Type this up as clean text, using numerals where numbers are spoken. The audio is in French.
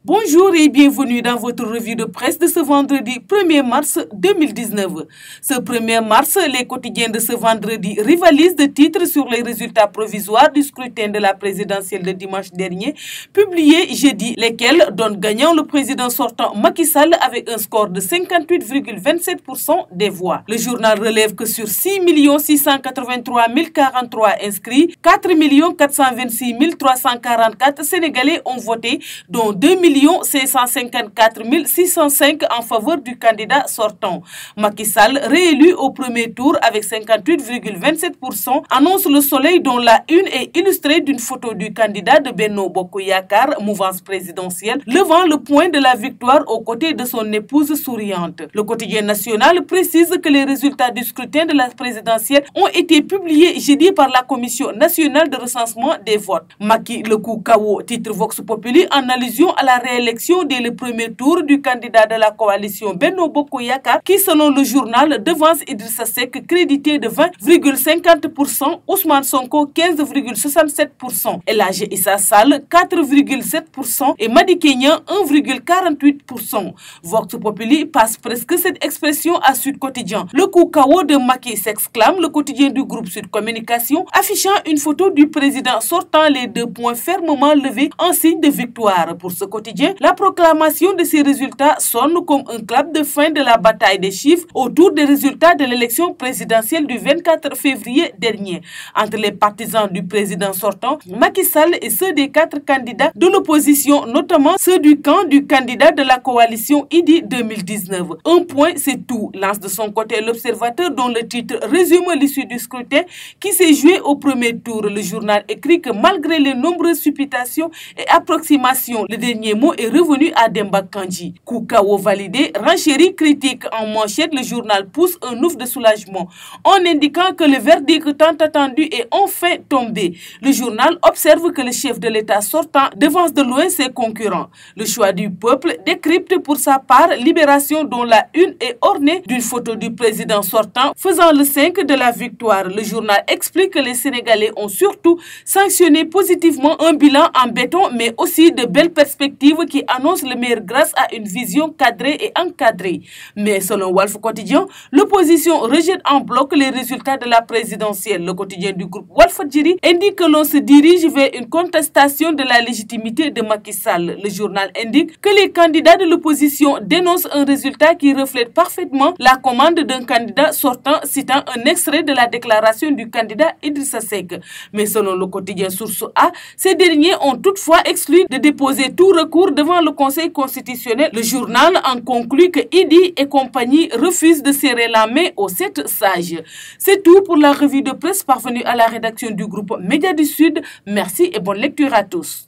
Bonjour et bienvenue dans votre revue de presse de ce vendredi 1er mars 2019. Ce 1er mars, les quotidiens de ce vendredi rivalisent de titres sur les résultats provisoires du scrutin de la présidentielle de dimanche dernier, publiés jeudi, lesquels donnent gagnant le président sortant Macky Sall avec un score de 58,27% des voix. Le journal relève que sur 6 683 043 inscrits, 4 426 344 Sénégalais ont voté, dont 2 554 605 en faveur du candidat sortant. Macky Sall, réélu au premier tour avec 58,27%, annonce Le Soleil dont la une est illustrée d'une photo du candidat de Benno Bokk Yakaar, mouvance présidentielle, levant le poing de la victoire aux côtés de son épouse souriante. Le quotidien national précise que les résultats du scrutin de la présidentielle ont été publiés jeudi par la Commission nationale de recensement des votes. Macky le coup KO, titre Vox Populi en allusion à la réélection dès le premier tour du candidat de la coalition Benno Bokk Yakaar qui, selon le journal, devance Idrissa Seck crédité de 20,50%, Ousmane Sonko 15,67%, El Hadji Issa Sall 4,7% et Madické Niang 1,48%. Vox Populi passe presque cette expression à Sud Quotidien. Le coup KO de Macky, s'exclame le quotidien du groupe Sud Communication, affichant une photo du président sortant, les 2 poings fermement levés en signe de victoire. Pour ce quotidien, la proclamation de ces résultats sonne comme un clap de fin de la bataille des chiffres autour des résultats de l'élection présidentielle du 24 février dernier entre les partisans du président sortant Macky Sall et ceux des 4 candidats de l'opposition, notamment ceux du camp du candidat de la coalition Idy 2019. Un point, c'est tout, lance de son côté l'Observateur, dont le titre résume l'issue du scrutin qui s'est joué au premier tour. Le journal écrit que malgré les nombreuses supputations et approximations, le dernier mot est revenu à Demba Kandji. Coup KO validé, renchérie critique en manchette, le journal pousse un ouf de soulagement en indiquant que le verdict tant attendu est enfin tombé. Le journal observe que le chef de l'État sortant devance de loin ses concurrents. Le choix du peuple décrypte pour sa part Libération, dont la une est ornée d'une photo du président sortant faisant le 5 de la victoire. Le journal explique que les Sénégalais ont surtout sanctionné positivement un bilan en béton, mais aussi de belles perspectives qui annoncent le meilleur grâce à une vision cadrée et encadrée. Mais selon Walf Quotidien, l'opposition rejette en bloc les résultats de la présidentielle. Le quotidien du groupe Walfadjri indique que l'on se dirige vers une contestation de la légitimité de Macky Sall. Le journal indique que les candidats de l'opposition dénoncent un résultat qui reflète parfaitement la commande d'un candidat sortant, citant un extrait de la déclaration du candidat Idrissa Seck. Mais selon le quotidien Source A, ces derniers ont toutefois exclu de déposer tout recours devant le Conseil constitutionnel. Le journal en conclut que Idy et compagnie refusent de serrer la main aux 7 sages. C'est tout pour la revue de presse parvenue à la rédaction du groupe Média du Sud. Merci et bonne lecture à tous.